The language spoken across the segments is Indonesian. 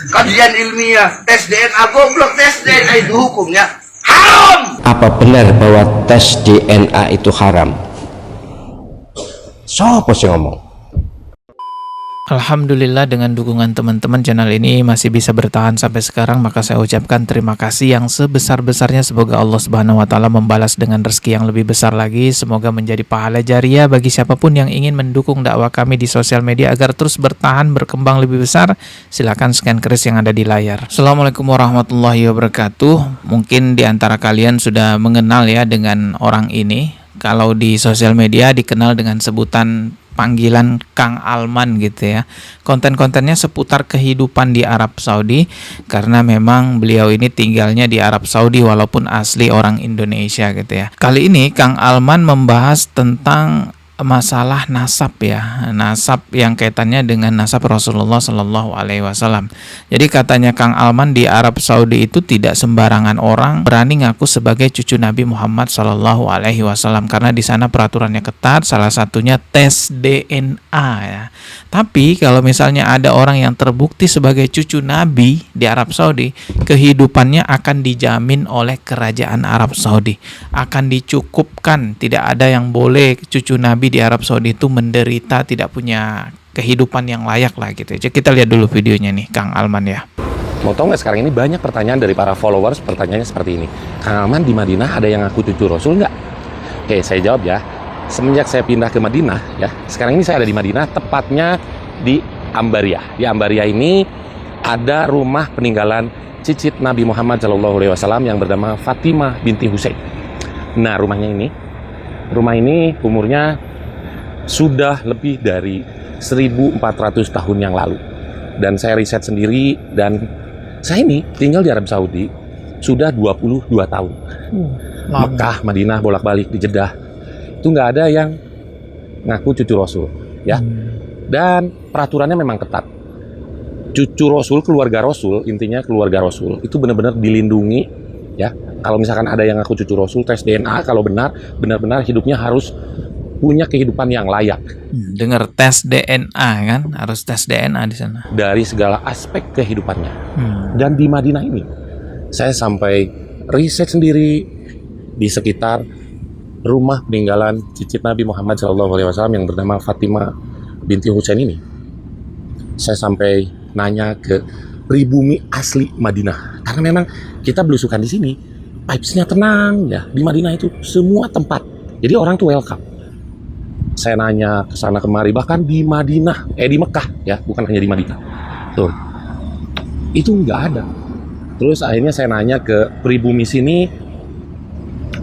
kajian ilmiah, tes DNA goblok, tes DNA itu hukumnya haram. Apa benar bahwa tes DNA itu haram? Sopo sih ngomong? Alhamdulillah, dengan dukungan teman-teman channel ini masih bisa bertahan sampai sekarang, maka saya ucapkan terima kasih yang sebesar-besarnya. Semoga Allah Subhanahu wa taala membalas dengan rezeki yang lebih besar lagi. Semoga menjadi pahala jariah bagi siapapun yang ingin mendukung dakwah kami di sosial media agar terus bertahan berkembang lebih besar. Silakan scan kris yang ada di layar. Assalamualaikum warahmatullahi wabarakatuh. Mungkin di antara kalian sudah mengenal ya dengan orang ini. Kalau di sosial media dikenal dengan sebutan panggilan Kang Alman gitu ya. Konten-kontennya seputar kehidupan di Arab Saudi, karena memang beliau ini tinggalnya di Arab Saudi walaupun asli orang Indonesia gitu ya. Kali ini Kang Alman membahas tentang masalah nasab ya, nasab yang kaitannya dengan nasab Rasulullah Shallallahu Alaihi Wasallam. Jadi katanya Kang Alman, di Arab Saudi itu tidak sembarangan orang berani ngaku sebagai cucu Nabi Muhammad Shallallahu Alaihi Wasallam, karena di sana peraturannya ketat, salah satunya tes DNA ya. Tapi kalau misalnya ada orang yang terbukti sebagai cucu Nabi di Arab Saudi, kehidupannya akan dijamin oleh kerajaan Arab Saudi, akan dicukupkan, tidak ada yang boleh cucu Nabi di Arab Saudi itu menderita, tidak punya kehidupan yang layak lah gitu. Jadi kita lihat dulu videonya nih Kang Alman ya. Mau tau nggak, sekarang ini banyak pertanyaan dari para followers, pertanyaannya seperti ini. Kang Alman, di Madinah ada yang ngaku cucu Rasul nggak? Oke, saya jawab ya. Semenjak saya pindah ke Madinah ya, sekarang ini saya ada di Madinah, tepatnya di Ambariyah. Di Ambariyah ini ada rumah peninggalan cicit Nabi Muhammad SAW yang bernama Fatimah binti Husain. Nah, rumah ini umurnya sudah lebih dari 1400 tahun yang lalu. Dan saya riset sendiri, dan saya ini tinggal di Arab Saudi sudah 22 tahun. Mekah, Madinah, bolak-balik di Jeddah. Itu nggak ada yang ngaku cucu Rasul ya. Dan peraturannya memang ketat. Cucu Rasul, keluarga Rasul, intinya keluarga Rasul itu benar-benar dilindungi ya. Kalau misalkan ada yang ngaku cucu Rasul, tes DNA, kalau benar-benar hidupnya harus punya kehidupan yang layak. Dengar tes DNA kan, harus tes DNA di sana. Dari segala aspek kehidupannya. Dan di Madinah ini, saya sampai riset sendiri di sekitar rumah peninggalan cicit Nabi Muhammad SAW yang bernama Fatimah binti Husain ini. Saya sampai nanya ke pribumi asli Madinah, karena memang kita belusukan di sini, vibes-nya tenang ya. Di Madinah itu semua tempat, jadi orang tuh welcome. Saya nanya ke sana kemari, bahkan di Madinah, di Mekah ya, bukan hanya di Madinah. Tuh, itu nggak ada. Terus akhirnya saya nanya ke pribumi sini,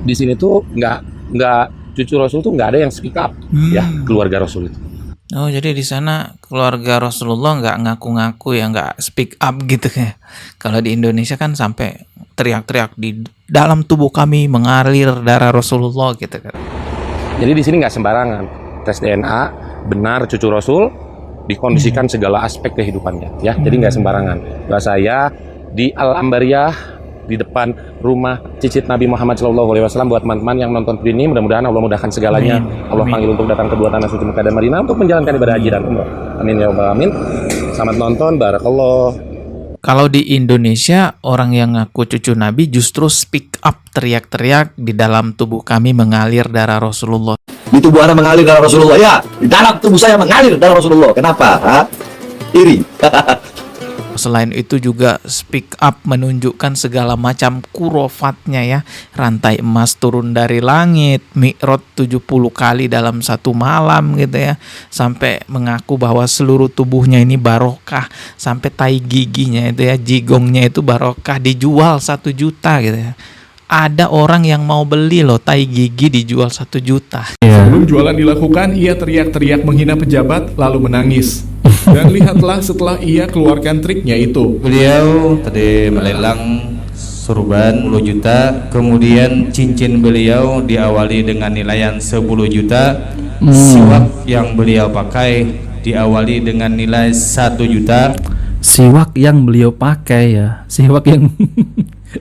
di sini tuh nggak cucu Rasul tuh nggak ada yang speak up ya, keluarga Rasul itu. Oh, jadi di sana keluarga Rasulullah nggak ngaku-ngaku ya, nggak speak up gitu ya. Kalau di Indonesia kan sampai teriak-teriak, di dalam tubuh kami mengalir darah Rasulullah gitu kan. Jadi di sini nggak sembarangan tes DNA, benar cucu Rasul, dikondisikan segala aspek kehidupannya ya. Jadi nggak sembarangan. Nah, saya di Al-Ambariyah, di depan rumah cicit Nabi Muhammad SAW. Buat teman-teman yang nonton video ini, mudah-mudahan Allah mudahkan segalanya. Allah panggil untuk datang ke dua tanah suci Mekah dan Madinah untuk menjalankan ibadah haji dan umrah. Amin ya rabbal alamin. Selamat nonton, barakallah. Kalau di Indonesia, orang yang ngaku cucu Nabi justru speak up, teriak-teriak, di dalam tubuh kami mengalir darah Rasulullah. Di tubuh Anda mengalir darah Rasulullah, ya. Di dalam tubuh saya mengalir darah Rasulullah. Kenapa? Iri. Selain itu juga speak up menunjukkan segala macam kurofatnya ya. Rantai emas turun dari langit, mi'raj 70 kali dalam satu malam gitu ya. Sampai mengaku bahwa seluruh tubuhnya ini barokah. Sampai tai giginya itu ya, jigongnya itu barokah, dijual 1 juta gitu ya. Ada orang yang mau beli loh, tai gigi dijual 1 juta. Sebelum jualan dilakukan, ia teriak-teriak menghina pejabat lalu menangis. Dan lihatlah setelah ia keluarkan triknya itu. Beliau tadi melelang surban 10 juta, kemudian cincin beliau diawali dengan nilai 10 juta, siwak yang beliau pakai diawali dengan nilai 1 juta. Siwak yang beliau pakai ya, siwak yang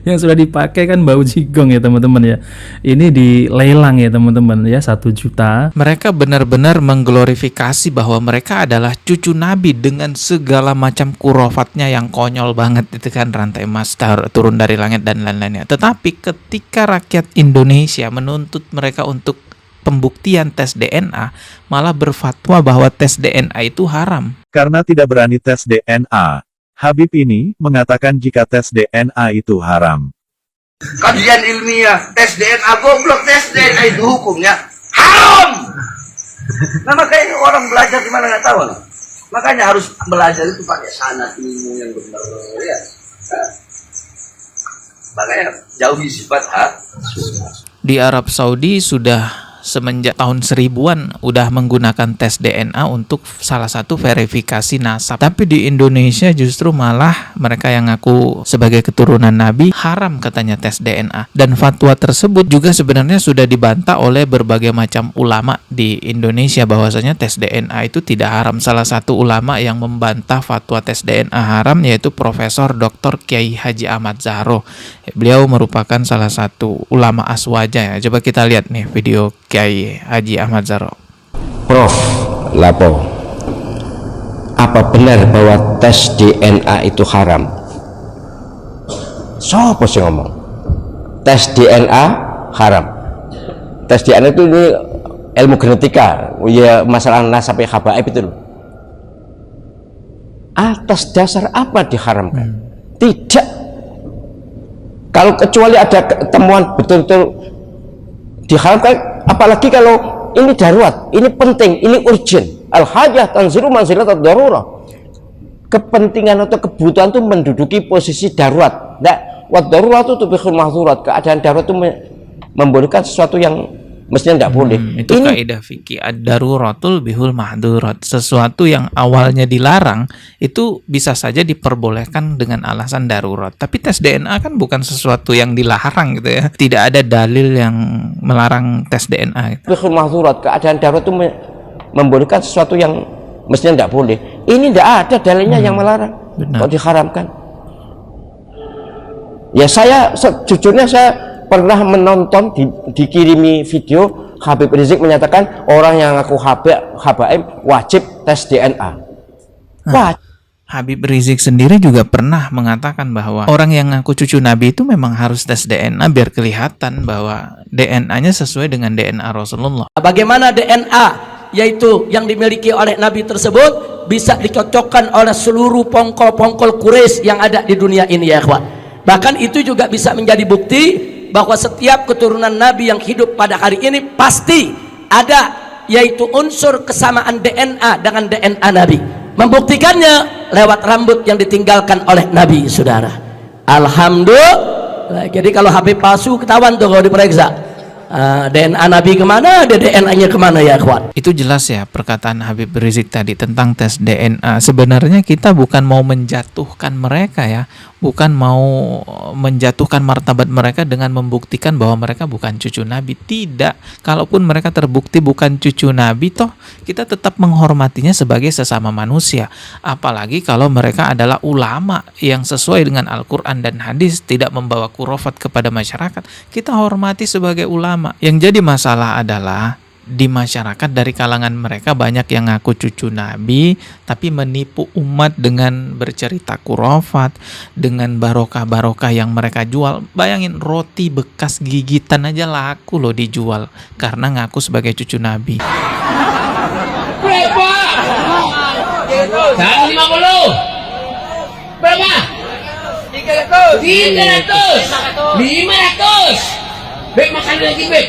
yang sudah dipakai kan bau jigong ya teman-teman ya. Ini dilelang ya teman-teman ya, 1 juta. Mereka benar-benar mengglorifikasi bahwa mereka adalah cucu Nabi dengan segala macam kurofatnya yang konyol banget itu kan, rantai emas turun dari langit dan lain-lainnya. Tetapi ketika rakyat Indonesia menuntut mereka untuk pembuktian tes DNA, malah berfatwa bahwa tes DNA itu haram. Karena tidak berani tes DNA, Habib ini mengatakan jika tes DNA itu haram. Kajian ilmiah, tes DNA goblok, tes DNA itu hukumnya haram. Nah makanya orang belajar di mana nggak tahu. Makanya harus belajar itu pakai sanad ilmu yang benar ya. Nah, makanya jauhi sifat Di Arab Saudi sudah semenjak tahun 1000-an udah menggunakan tes DNA untuk salah satu verifikasi nasab. Tapi di Indonesia justru malah mereka yang ngaku sebagai keturunan Nabi haram katanya tes DNA. Dan fatwa tersebut juga sebenarnya sudah dibantah oleh berbagai macam ulama di Indonesia bahwasanya tes DNA itu tidak haram. Salah satu ulama yang membantah fatwa tes DNA haram yaitu Profesor Dr. Kiai Haji Ahmad Zahro. Beliau merupakan salah satu ulama aswaja ya. Coba kita lihat nih video Kiai Haji Ahmad Zahro. Prof, lapo, apa benar bahwa tes DNA itu haram? Siapa sih ngomong? Tes DNA haram. Tes DNA itu ini ilmu genetika, ya masalah nasab habaib itu loh. Atas dasar apa diharamkan? Tidak. Kalau kecuali ada temuan betul-betul diharamkan. Apalagi kalau ini darurat, ini penting, ini urgent. Al-hajah tanzilu manzilat ad-darurah. Kepentingan atau kebutuhan itu menduduki posisi darurat. Nah, wad-darurah itu tubihul mahzurat. Keadaan darurat itu membolehkan sesuatu yang mestinya tidak boleh. Itu kaidah fikih ad-daruratul bihul mahdurat. Sesuatu yang awalnya dilarang itu bisa saja diperbolehkan dengan alasan darurat. Tapi tes DNA kan bukan sesuatu yang dilarang gitu ya. Tidak ada dalil yang melarang tes DNA. Bihul mahdurat, keadaan darurat itu membolehkan sesuatu yang mestinya tidak boleh. Ini tidak ada dalilnya yang melarang. Kok diharamkan? Ya saya sejujurnya saya pernah menonton dikirimi video Habib Rizik menyatakan orang yang ngaku habaib wajib tes DNA. Habib Rizik sendiri juga pernah mengatakan bahwa orang yang ngaku cucu Nabi itu memang harus tes DNA biar kelihatan bahwa DNA-nya sesuai dengan DNA Rasulullah. Bagaimana DNA yaitu yang dimiliki oleh Nabi tersebut bisa dicocokkan oleh seluruh pongkol-pongkol Quraisy yang ada di dunia ini ya ikhwan. Bahkan itu juga bisa menjadi bukti bahwa setiap keturunan Nabi yang hidup pada hari ini pasti ada yaitu unsur kesamaan DNA dengan DNA Nabi. Membuktikannya lewat rambut yang ditinggalkan oleh Nabi, saudara. Alhamdulillah. Jadi kalau Habib palsu ketahuan tuh kalau diperiksa. DNA Nabi kemana, DNA-nya kemana ya kawan? Itu jelas ya perkataan Habib Rizik tadi tentang tes DNA. Sebenarnya kita bukan mau menjatuhkan mereka ya, bukan mau menjatuhkan martabat mereka dengan membuktikan bahwa mereka bukan cucu Nabi. Tidak. Kalaupun mereka terbukti bukan cucu Nabi, toh kita tetap menghormatinya sebagai sesama manusia. Apalagi kalau mereka adalah ulama yang sesuai dengan Al-Quran dan hadis, tidak membawa kurofat kepada masyarakat. Kita hormati sebagai ulama. Yang jadi masalah adalah di masyarakat dari kalangan mereka banyak yang ngaku cucu Nabi tapi menipu umat dengan bercerita kurofat, dengan barokah-barokah yang mereka jual. Bayangin roti bekas gigitan aja laku loh dijual karena ngaku sebagai cucu Nabi. Berapa? 150. Berapa? 300. 500. Beb makan lagi beb.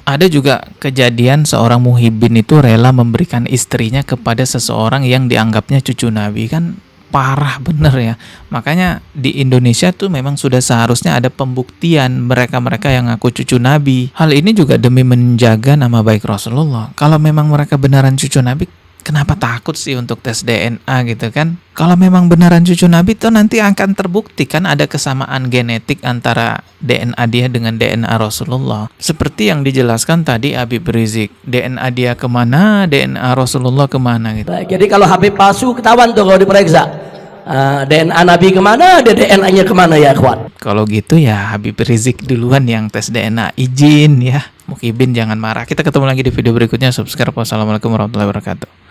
Ada juga kejadian seorang muhibbin itu rela memberikan istrinya kepada seseorang yang dianggapnya cucu Nabi. Kan parah bener ya. Makanya di Indonesia tuh memang sudah seharusnya ada pembuktian mereka-mereka yang ngaku cucu Nabi. Hal ini juga demi menjaga nama baik Rasulullah. Kalau memang mereka beneran cucu Nabi, kenapa takut sih untuk tes DNA gitu kan? Kalau memang beneran cucu Nabi tuh nanti akan terbukti kan ada kesamaan genetik antara DNA dia dengan DNA Rasulullah. Seperti yang dijelaskan tadi Habib Rizik, DNA dia kemana, DNA Rasulullah kemana gitu. Jadi kalau Habib palsu ketahuan tuh kalau diperiksa. DNA Nabi kemana, DNA-nya kemana ya ikhwan? Kalau gitu ya Habib Rizik duluan yang tes DNA, izin ya. Mukibin jangan marah. Kita ketemu lagi di video berikutnya. Subscribe. Wassalamualaikum warahmatullahi wabarakatuh.